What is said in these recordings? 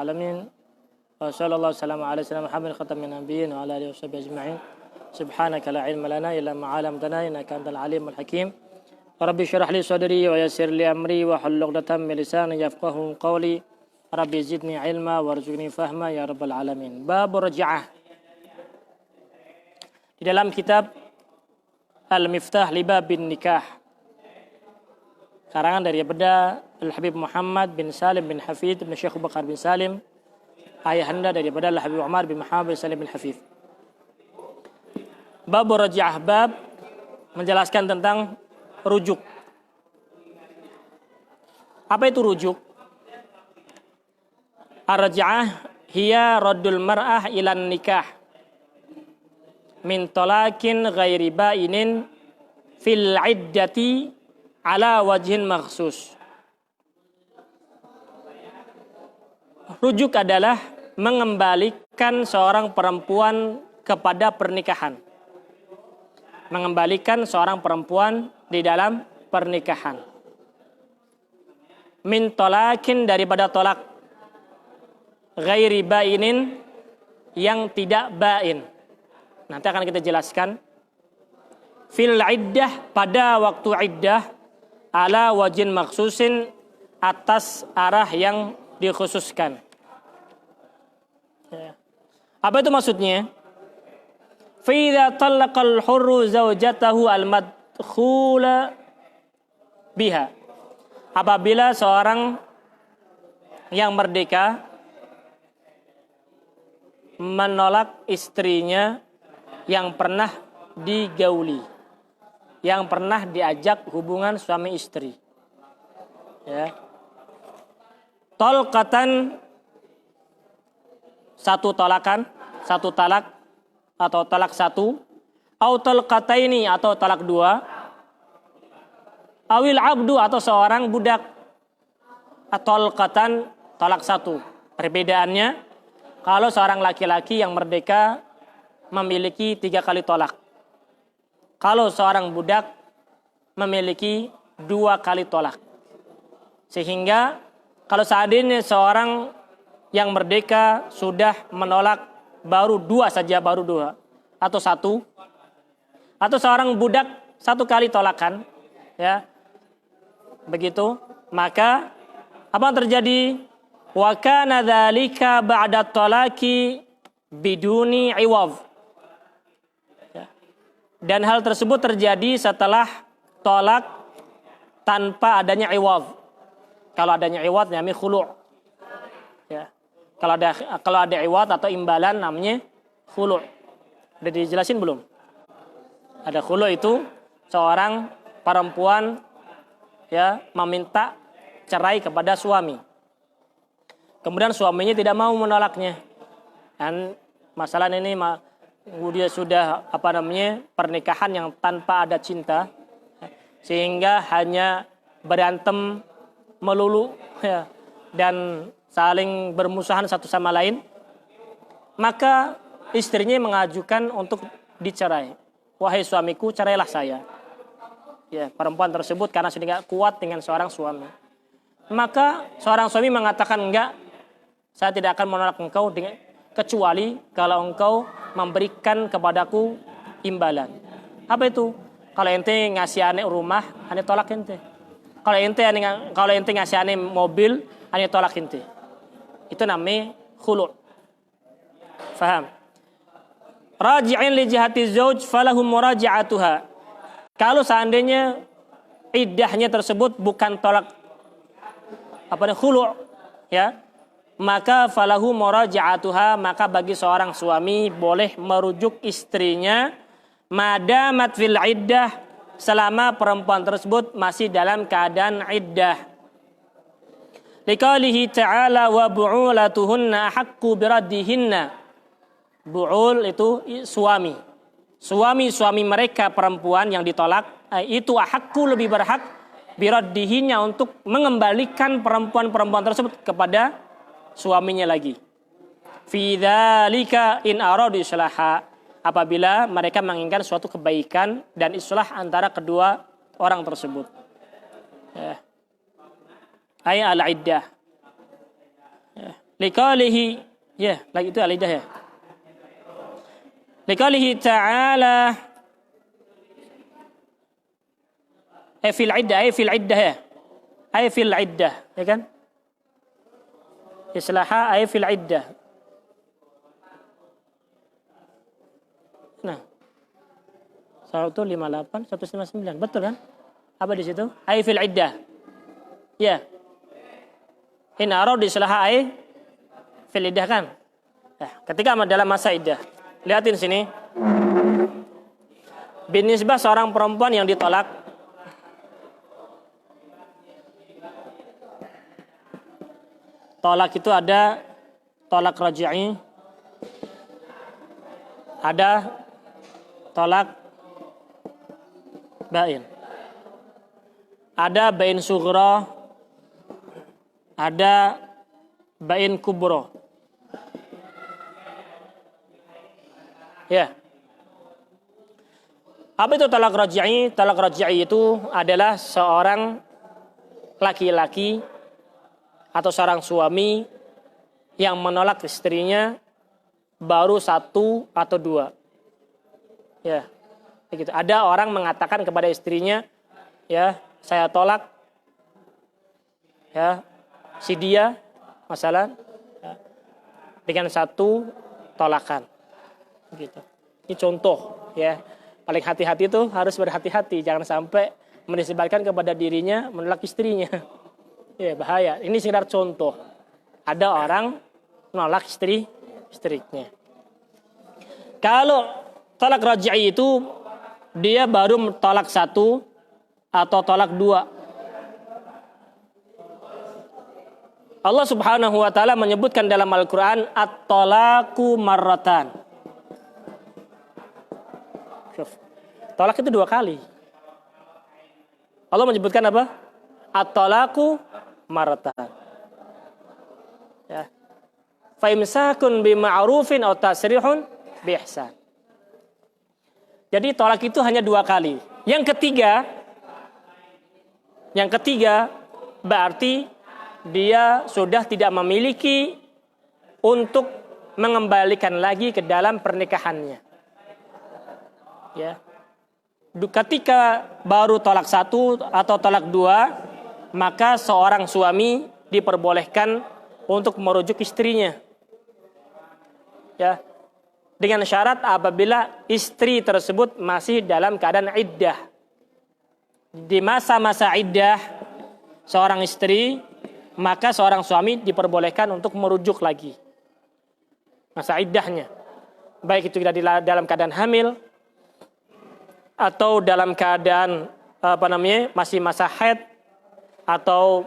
alamin. Wa sallallahu ala sayyidina Muhammad khatamin nabiyyin wa ala alihi washabihi ajma'in. Subhanaka la ilma lana illa ma 'allamtana innaka antal alimul hakim. Rabbi shrah li sadri wa yassir li amri wa hlul 'uqdatam min lisani yafqahu qawli. Rabbi zidni ilma warzuqni fahma ya rabbal alamin. Bab raj'ah. Di dalam kitab Al-Miftah li Babin Nikah, karangan daripada Al-Habib Muhammad bin Salim bin Hafid bin Syekh Bakar bin Salim, ayahanda daripada Al-Habib Umar bin Muhammad bin Salim bin Hafid. Bab raj'ah, bab menjelaskan tentang rujuk. Apa itu rujuk? Ar-raj'ah hiya raddul mar'ah ilan nikah min talakin ghairi ba'inin fil iddati ala wajhin makhsus. Rujuk adalah mengembalikan seorang perempuan kepada pernikahan. Mengembalikan seorang perempuan di dalam pernikahan. Min talakin, daripada tolak. Ghairi ba'inin, yang tidak ba'in. Nanti akan kita jelaskan. Fil iddah, pada waktu iddah, ala wajin maksusin, atas arah yang dikhususkan. Apa itu maksudnya? Fa idza talaqal hurru zawjatahu al-madkhula biha. Apabila seorang yang merdeka menolak istrinya yang pernah digauli, yang pernah diajak hubungan suami istri, ya. Tolqatan, satu tolakan, satu talak atau talak satu, au tolqataini atau talak dua, awil abdu atau seorang budak, tolqatan talak satu. Perbedaannya, kalau seorang laki-laki yang merdeka memiliki 3 kali tolak. Kalau seorang budak memiliki 2 kali tolak. Sehingga kalau seandainya seorang yang merdeka sudah menolak baru 2 saja, baru 2 atau 1, atau seorang budak 1 kali tolakan, ya. Begitu, maka apa yang terjadi? Wa kana dzalika ba'da talaqi biduni iwad. Dan hal tersebut terjadi setelah tolak tanpa adanya iwad. Kalau adanya iwad namanya khulu'. Ya. Kalau ada iwad atau imbalan namanya khulu'. Udah dijelasin belum? Ada khulu' itu seorang perempuan, ya, meminta cerai kepada suami. Kemudian suaminya tidak mau menolaknya. Dan masalah ini dia sudah pernikahan yang tanpa ada cinta, sehingga hanya berantem melulu, ya, dan saling bermusuhan satu sama lain. Maka istrinya mengajukan untuk dicerai. Wahai suamiku, cerailah saya. Ya, perempuan tersebut karena sudah tidak kuat dengan seorang suami. Maka seorang suami mengatakan, enggak, saya tidak akan menolak engkau kecuali kalau engkau memberikan kepadaku imbalan. Apa itu? Kalau ente ngasih aneh rumah, aneh tolak ente. Kalau ente ngasih aneh mobil, aneh tolak ente. Itu namanya khulu'. Faham? Raji'in li jihati zauj falahu muraji'atuha. Kalau seandainya iddahnya tersebut bukan tolak khulu', ya, maka falahu muraji'atuha, maka bagi seorang suami boleh merujuk istrinya madamat fil iddah, selama perempuan tersebut masih dalam keadaan iddah. Liqaulihi ta'ala wa bu'ulatuhunna ahaqqu biraddihinna. Bu'ul itu suami. Suami mereka perempuan yang ditolak itu ahaqqu, lebih berhak, biraddihinna, untuk mengembalikan perempuan-perempuan tersebut kepada suaminya lagi. Fi dzalika in aradu islaha, apabila mereka menginginkan suatu kebaikan dan islah antara kedua orang tersebut. Ya. Ay al-iddah. Ya. Liqalihi, ya, lagi itu alidah ya. Liqalihi ta'ala fil iddah, fil iddah ya. Ay fil iddah, ya kan? Islaha ay fil iddah. Nah. 158 159, betul kan? Apa di situ? Ay fil iddah. Ya. In arad islaha ay fil iddah kan? Nah, ketika dalam masa iddah. Lihatin sini. Binisbah seorang perempuan yang ditolak, tolak itu ada tolak raj'i, ada tolak bain. Ada bain sughra, ada bain kubra. Ya. Apa itu talak raj'i? Talak raj'i itu adalah seorang laki-laki atau seorang suami yang menolak istrinya baru 1 atau 2. Ya. Begitu. Ada orang mengatakan kepada istrinya, ya, saya tolak ya si dia masalah ya, dengan 1 tolakan. Gitu. Ini contoh ya. Paling hati-hati itu harus berhati-hati, jangan sampai menisbatkan kepada dirinya menolak istrinya. Ya, bahaya. Ini sekedar contoh. Ada orang menolak istrinya. Kalau tolak raj'i itu dia baru tolak 1 atau tolak 2. Allah Subhanahu wa taala menyebutkan dalam Al-Qur'an at-talaqu marratan. Tolak itu 2 kali. Allah menyebutkan apa? At-talaqu marratan. Ya. Fa imsakun bima'rufin aw tasrihun bi ihsan. Jadi tolak itu hanya 2 kali. Yang ketiga berarti dia sudah tidak memiliki untuk mengembalikan lagi ke dalam pernikahannya. Ya. Ketika baru tolak 1 atau tolak 2, maka seorang suami diperbolehkan untuk merujuk istrinya. Ya. Dengan syarat apabila istri tersebut masih dalam keadaan iddah. Di masa-masa iddah seorang istri, maka seorang suami diperbolehkan untuk merujuk lagi masa iddahnya. Baik itu dalam keadaan hamil atau dalam keadaan masih masa haid, atau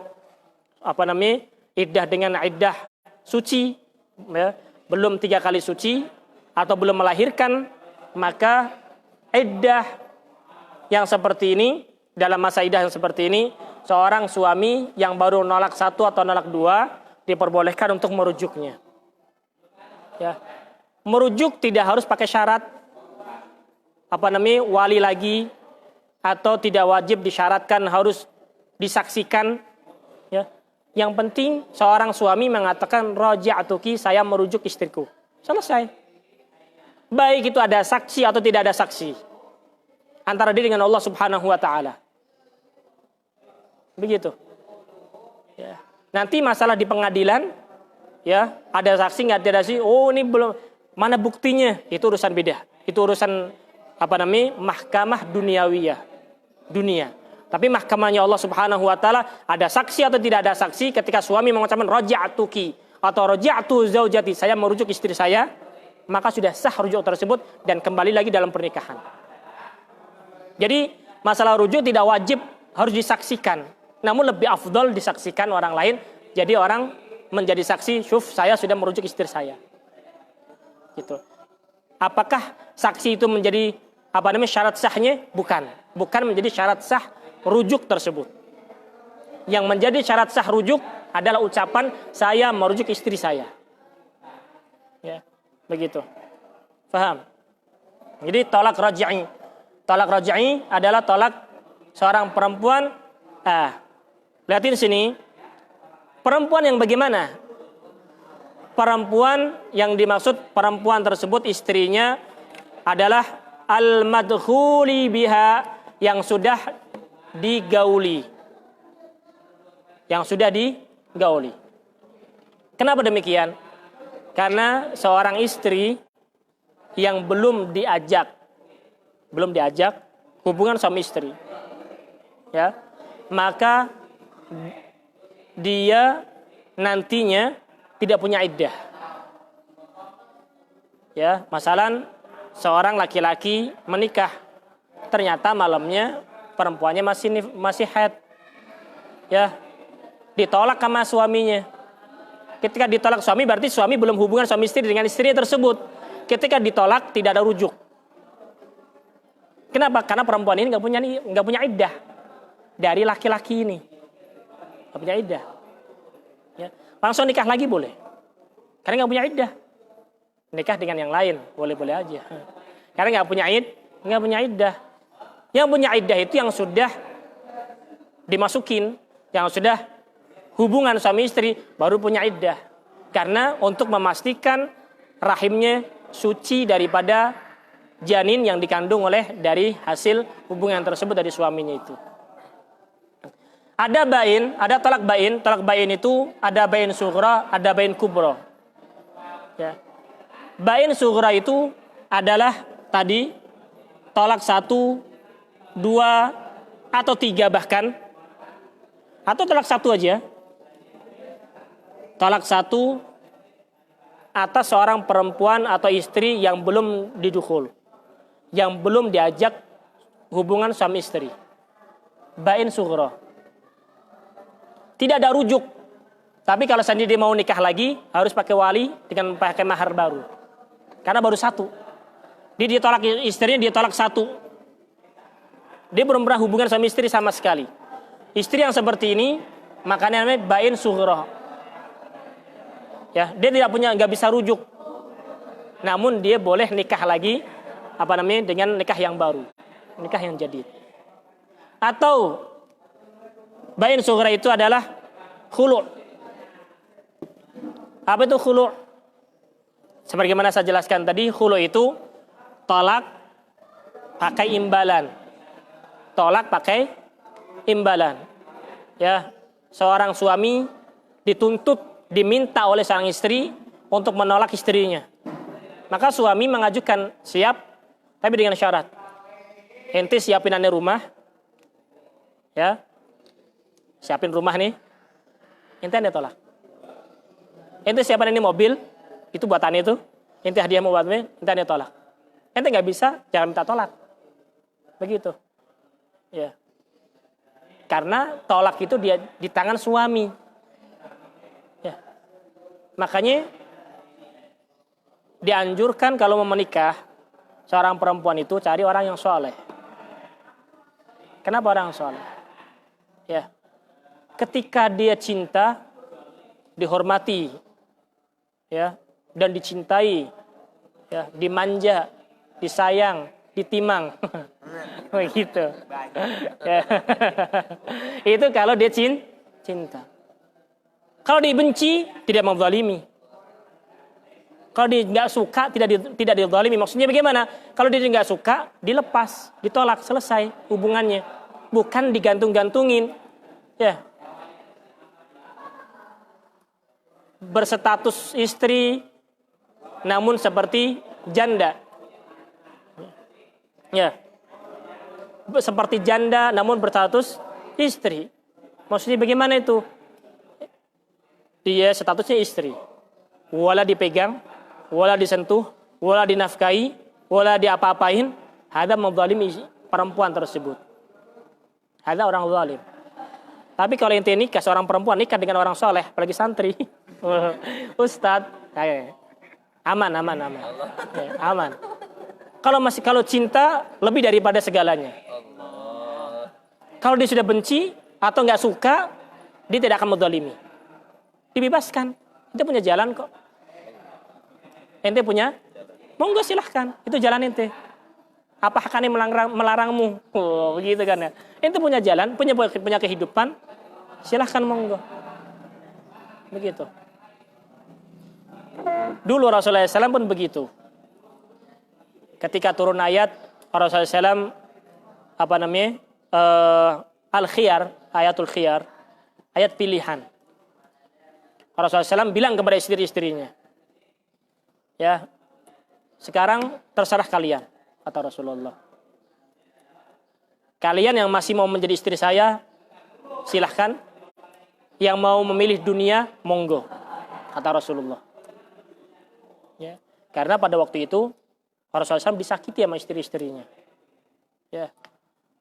iddah dengan iddah suci, ya, belum 3 kali suci atau belum melahirkan, maka iddah yang seperti ini, dalam masa iddah yang seperti ini, seorang suami yang baru nolak 1 atau nolak 2 diperbolehkan untuk merujuknya. Ya. Merujuk tidak harus pakai syarat wali lagi, atau tidak wajib disyaratkan harus disaksikan. Ya. Yang penting seorang suami mengatakan raja'tuki, saya merujuk istriku. Selesai. Baik itu ada saksi atau tidak ada saksi antara dia dengan Allah Subhanahu wa taala. Begitu. Ya. Nanti masalah di pengadilan, ya, ada saksi nggak ada saksi, oh ini belum, mana buktinya? Itu urusan beda. Itu urusan mahkamah duniawiyah, dunia. Tapi mahkamahnya Allah Subhanahu wa taala, ada saksi atau tidak ada saksi, ketika suami mengucapkan raja'tuki atau raja'tu zaujati, saya merujuk istri saya, maka sudah sah rujuk tersebut dan kembali lagi dalam pernikahan. Jadi masalah rujuk tidak wajib harus disaksikan, namun lebih afdol disaksikan orang lain. Jadi orang menjadi saksi, syuf, saya sudah merujuk istri saya. Gitu. Apakah saksi itu menjadi syarat sahnya? Bukan menjadi syarat sah rujuk tersebut. Yang menjadi syarat sah rujuk adalah ucapan saya merujuk istri saya. Ya, begitu. Faham? Jadi tolak raj'i. Tolak raj'i adalah tolak seorang perempuan. Lihatin sini. Perempuan yang bagaimana? perempuan yang dimaksud perempuan tersebut istrinya adalah al-madkhuli biha, yang sudah digauli. Yang sudah digauli. Kenapa demikian? Karena seorang istri yang belum diajak hubungan suami istri, ya, maka dia nantinya tidak punya iddah. Ya, masalan seorang laki-laki menikah, ternyata malamnya perempuannya masih haid. Ya, ditolak sama suaminya. Ketika ditolak suami, berarti suami belum hubungan suami istri dengan istri tersebut. Ketika ditolak, tidak ada rujuk. Kenapa? Karena perempuan ini nggak punya iddah dari laki-laki ini, nggak punya iddah. Ya, langsung nikah lagi boleh, karena nggak punya iddah. Nikah dengan yang lain boleh-boleh aja, karena nggak punya iddah. Yang punya iddah itu yang sudah dimasukin, yang sudah hubungan suami istri baru punya iddah. Karena untuk memastikan rahimnya suci daripada janin yang dikandung dari hasil hubungan tersebut dari suaminya itu. Ada bain, ada talak bain. Talak bain itu ada bain sughra, ada bain kubra. Ya. Bain sughra itu adalah tadi talak 1, 2, atau 3 bahkan. Atau talak 1 aja. Talak 1 atas seorang perempuan atau istri yang belum didukhul, yang belum diajak hubungan suami istri. Bain sughra. Tidak ada rujuk. Tapi kalau sendiri dia mau nikah lagi, harus pakai wali dengan pakai mahar baru. Karena baru 1. Dia ditolak istrinya, dia tolak 1. Dia belum pernah hubungan suami istri sama sekali. Istri yang seperti ini, makanya namanya bain sughra. Ya, dia nggak bisa rujuk. Namun dia boleh nikah lagi, dengan nikah yang baru, nikah yang jadid. Atau bain sughra itu adalah khulu'. Apa itu khulu'? Sebagaimana saya jelaskan tadi, khulu' itu tolak pakai imbalan. Tolak pakai imbalan. Ya, seorang suami diminta oleh sang istri untuk menolak istrinya. Maka suami mengajukan, siap, tapi dengan syarat. Ente siapin ane rumah, ya, siapin rumah nih, ente ane tolak. Ente siapin ini mobil, itu buatan itu, ente hadiah mau buatnya, ente ane tolak. Ente nggak bisa, jangan minta tolak. Begitu, ya. Karena tolak itu dia di tangan suami. Ya. Makanya dianjurkan kalau mau menikah, seorang perempuan itu cari orang yang soleh. Kenapa orang soleh? Ya, ketika dia cinta, dihormati, ya, dan dicintai, ya, dimanja, disayang, ditimang, begitu. Ya. Itu kalau dia cinta. Kalau dibenci, tidak menzalimi. Kalau dia nggak suka, tidak dizalimi. Maksudnya bagaimana? Kalau dia nggak suka, dilepas, ditolak, selesai hubungannya. Bukan digantung-gantungin. Ya. Berstatus istri, namun seperti janda. Ya. Seperti janda, namun berstatus istri. Maksudnya bagaimana itu? Dia statusnya istri. Wala dipegang, wala disentuh, wala dinafkahi, wala diapa-apain, hada menzalimi perempuan tersebut. Hada orang zalim. Tapi kalau ente nikah seorang perempuan nikah dengan orang soleh, apalagi santri, ustadz, aman. Ya, aman. Kalau cinta lebih daripada segalanya. Kalau dia sudah benci atau nggak suka, dia tidak akan menzalimi. Dibebaskan. Ente punya jalan kok. Ente punya, monggo silahkan. Itu jalan ente. Apa haknya melarangmu? Oh, begitu kan ya. Ente punya jalan, punya kehidupan, silahkan monggo. Begitu. Dulu Rasulullah SAW pun begitu. Ketika turun ayat Rasulullah SAW al-khiyar, ayatul khiyar, ayat pilihan. Rasulullah SAW bilang kepada istri-istrinya, ya, sekarang terserah kalian, kata Rasulullah. Kalian yang masih mau menjadi istri saya, silahkan. Yang mau memilih dunia, monggo, kata Rasulullah. Ya, karena pada waktu itu Rasulullah SAW disakiti sama istri-istrinya. Ya,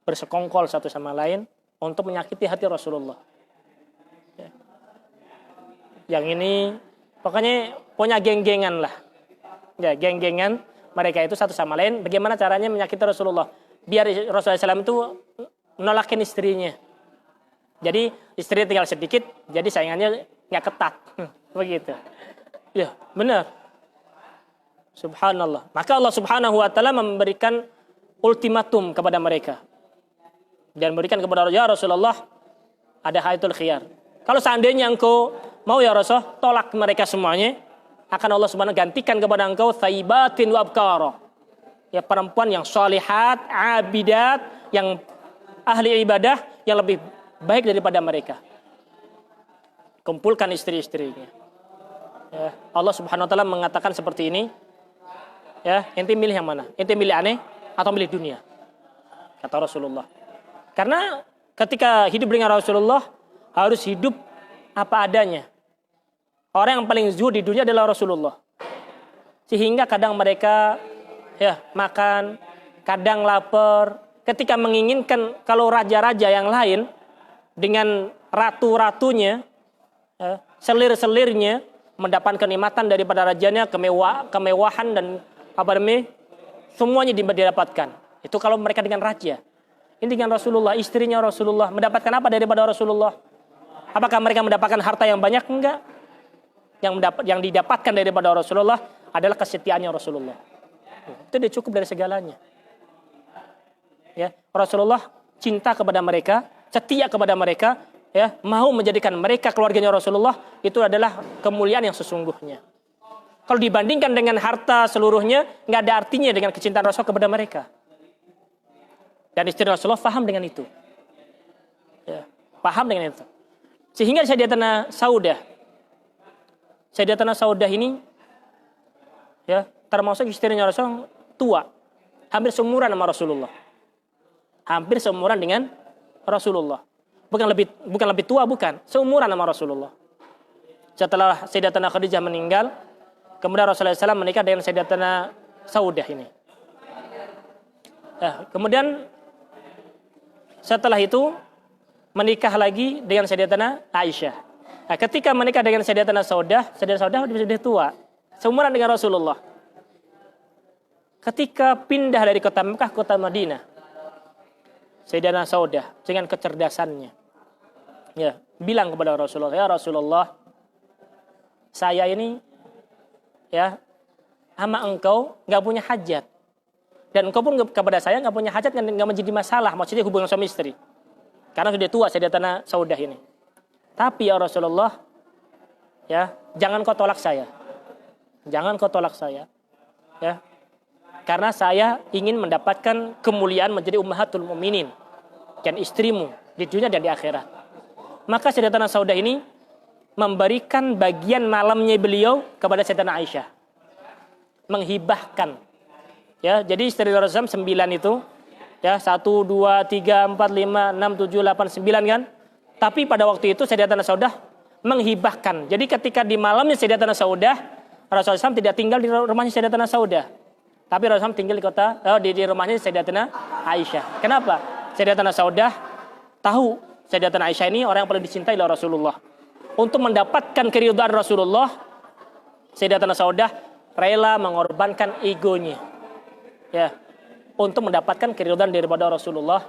bersekongkol satu sama lain untuk menyakiti hati Rasulullah. Ya. Yang ini pokoknya punya geng-gengan lah. Ya, geng-gengan mereka itu satu sama lain. Bagaimana caranya menyakiti Rasulullah? Biar Rasulullah SAW itu menolakin istrinya. Jadi istrinya tinggal sedikit, jadi saingannya nggak ketat. Begitu. Ya, benar. Subhanallah. Maka Allah Subhanahu wa taala memberikan ultimatum kepada mereka. Dan berikan kepada Rasulullah ada hayatul khiyar. Kalau seandainya engkau mau ya Rasul, tolak mereka semuanya, akan Allah Subhanahu gantikan kepada engkau thayyibatin wa abkara. Ya, perempuan yang shalihat, abidat, yang ahli ibadah, yang lebih baik daripada mereka. Kumpulkan istri-istrinya. Ya, Allah Subhanahu wa taala mengatakan seperti ini. Ya, ente milih yang mana? Ente milih aneh atau milih dunia? Kata Rasulullah. Karena ketika hidup dengan Rasulullah harus hidup apa adanya. Orang yang paling zuhud di dunia adalah Rasulullah. Sehingga kadang mereka ya makan, kadang lapar. Ketika menginginkan kalau raja-raja yang lain dengan ratu-ratunya, selir-selirnya mendapat kenikmatan daripada rajanya, kemewahan dan semuanya didapatkan. Itu kalau mereka dengan raja. Ini dengan Rasulullah, istrinya Rasulullah mendapatkan apa daripada Rasulullah? Apakah mereka mendapatkan harta yang banyak? Enggak. Yang didapatkan daripada Rasulullah adalah kesetiaannya Rasulullah. Itu dia cukup dari segalanya. Ya, Rasulullah cinta kepada mereka, setia kepada mereka, ya, mau menjadikan mereka keluarganya Rasulullah, itu adalah kemuliaan yang sesungguhnya. Kalau dibandingkan dengan harta seluruhnya, nggak ada artinya dengan kecintaan Rasul kepada mereka. Dan istri Rasulullah paham dengan itu. Ya, paham dengan itu. Sehingga Sayyidatuna Saudah ini, ya, termasuk istrinya Rasul tua, hampir seumuran sama Rasulullah. Hampir seumuran dengan Rasulullah. Bukan lebih tua, bukan. Seumuran sama Rasulullah. Setelah Sayyidatuna Khadijah meninggal, kemudian Rasulullah SAW menikah dengan Sayyidatuna Saudah ini. Kemudian setelah itu menikah lagi dengan Sayyidatuna Aisyah. Nah, ketika menikah dengan Sayyidatuna Saudah sudah tua. Seumuran dengan Rasulullah. Ketika pindah dari kota Mekah ke kota Madinah, Sayyidatuna Saudah dengan kecerdasannya, ya, bilang kepada Rasulullah, ya Rasulullah, saya ini, ya, sama engkau nggak punya hajat, dan engkau pun kepada saya nggak punya hajat, nggak menjadi masalah, maksudnya hubungan suami istri, karena sudah tua Sayyidatuna Saudah ini. Tapi ya Rasulullah, ya, jangan kau tolak saya, ya. Karena saya ingin mendapatkan kemuliaan menjadi ummahatul mukminin dan istrimu di dunia dan di akhirat. Maka Sayyidatuna Saudah ini memberikan bagian malamnya beliau kepada Sayyidatuna Aisyah. Menghibahkan. Ya, jadi istri Rasulullah 9 itu, ya, 1 2 3 4 5 6 7 8 9 kan? Tapi pada waktu itu Sayyidatuna Saudah menghibahkan. Jadi ketika di malamnya Sayyidatuna Saudah, Rasulullah SAW tidak tinggal di rumahnya Sayyidatuna Saudah. Tapi Rasulullah tinggal di rumahnya Sayyidatuna Aisyah. Kenapa? Sayyidatuna Saudah tahu Sayyidatuna Aisyah ini orang yang paling dicintai oleh Rasulullah. Untuk mendapatkan keridhaan Rasulullah, Sayyidatuna Saudah rela mengorbankan egonya, ya, untuk mendapatkan keridhaan daripada Rasulullah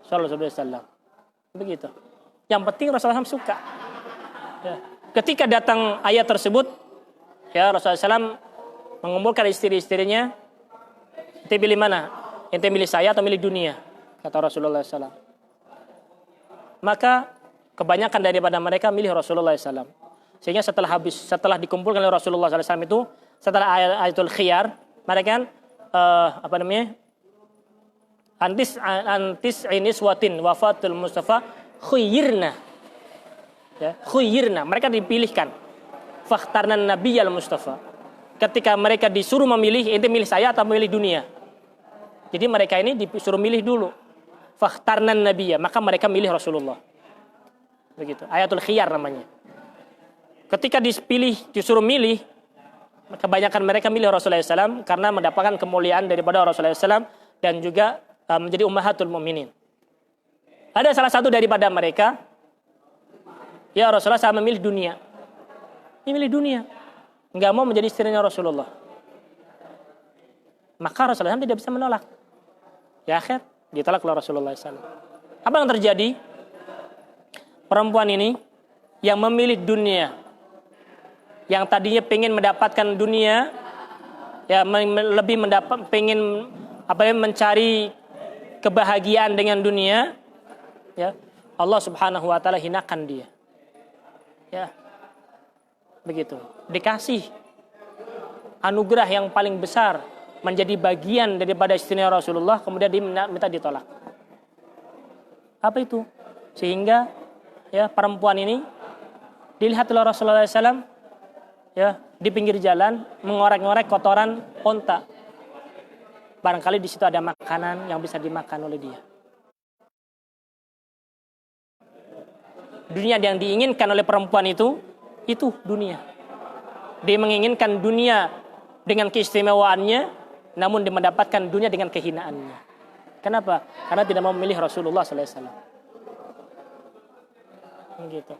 Sallallahu Alaihi Wasallam. Begitu. Yang penting Rasulullah SAW suka. Ya. Ketika datang ayat tersebut, ya, Rasulullah SAW mengumpulkan istri-istrinya. Ente pilih mana? Ente milih saya atau milih dunia? Kata Rasulullah SAW. Maka kebanyakan daripada mereka milih Rasulullah SAW. Sehingga setelah dikumpulkan oleh Rasulullah SAW itu, setelah ayatul khiyar, mereka kan antis iniswatin wafatul Mustafa khuyirna. Ya, khuyirna, mereka dipilihkan. Fakhtarnan nabiyal Mustafa. Ketika mereka disuruh memilih, ente milih saya atau memilih dunia? Jadi mereka ini disuruh milih dulu. Fakhtarnan nabiyya, maka mereka milih Rasulullah. Begitu. Ayatul khiyar namanya. Ketika disuruh milih, kebanyakan mereka milih Rasulullah SAW karena mendapatkan kemuliaan daripada Rasulullah SAW dan juga menjadi ummahatul mu'minin. Ada salah satu daripada mereka, ya Rasulullah saya memilih dunia. Dia milih dunia. Enggak mau menjadi istrinya Rasulullah. Maka Rasulullah SAW tidak bisa menolak. Ya akhir, ditolak oleh Rasulullah SAW. Apa yang terjadi? Perempuan ini yang memilih dunia, yang tadinya pengen mendapatkan dunia, ya lebih pengen mencari kebahagiaan dengan dunia, ya Allah Subhanahu Wa Taala hinakan dia, ya begitu. Dikasih anugerah yang paling besar menjadi bagian daripada istrinya Rasulullah, kemudian dia minta ditolak. Apa itu? Sehingga ya perempuan ini dilihat oleh Rasulullah SAW ya di pinggir jalan mengorek-ngorek kotoran onta. Barangkali di situ ada makanan yang bisa dimakan oleh dia. Dunia yang diinginkan oleh perempuan itu dunia. Dia menginginkan dunia dengan keistimewaannya, namun dia mendapatkan dunia dengan kehinaannya. Kenapa? Karena tidak mau memilih Rasulullah SAW. Begitu.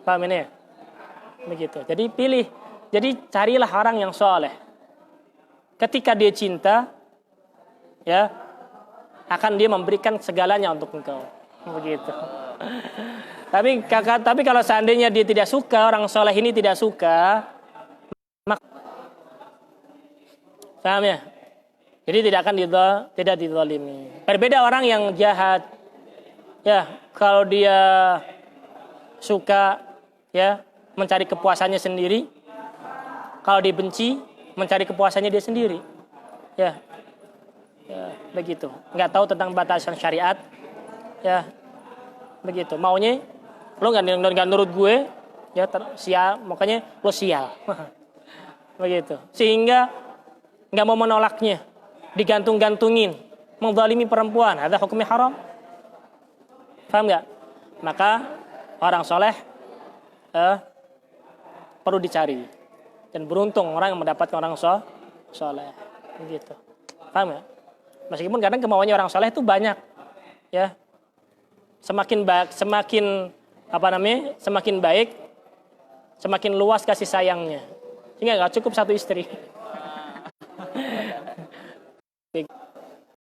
Paham ini ya? Begitu. Jadi pilih. Jadi carilah orang yang soleh. Ketika dia cinta, ya akan dia memberikan segalanya untuk engkau. Begitu. Tapi kalau seandainya dia tidak suka, orang soleh ini tidak suka, paham ya? Jadi tidak dizalimi. Berbeda orang yang jahat, ya kalau dia suka, ya mencari kepuasannya sendiri. Kalau dibenci, mencari kepuasannya dia sendiri. Ya begitu. Nggak tahu tentang batasan syariat, ya begitu. Maunya lo nggak nurut gue, ya sial, makanya lo sial. Begitu. Sehingga nggak mau menolaknya, digantung-gantungin, menzalimi perempuan, ada hukumnya haram. Paham nggak? Maka orang soleh perlu dicari dan beruntung orang yang mendapatkan orang soleh. Begitu. Paham nggak? Meskipun kadang kemauannya orang soleh itu banyak, ya. Semakin baik, semakin luas kasih sayangnya. Sehingga nggak cukup satu istri.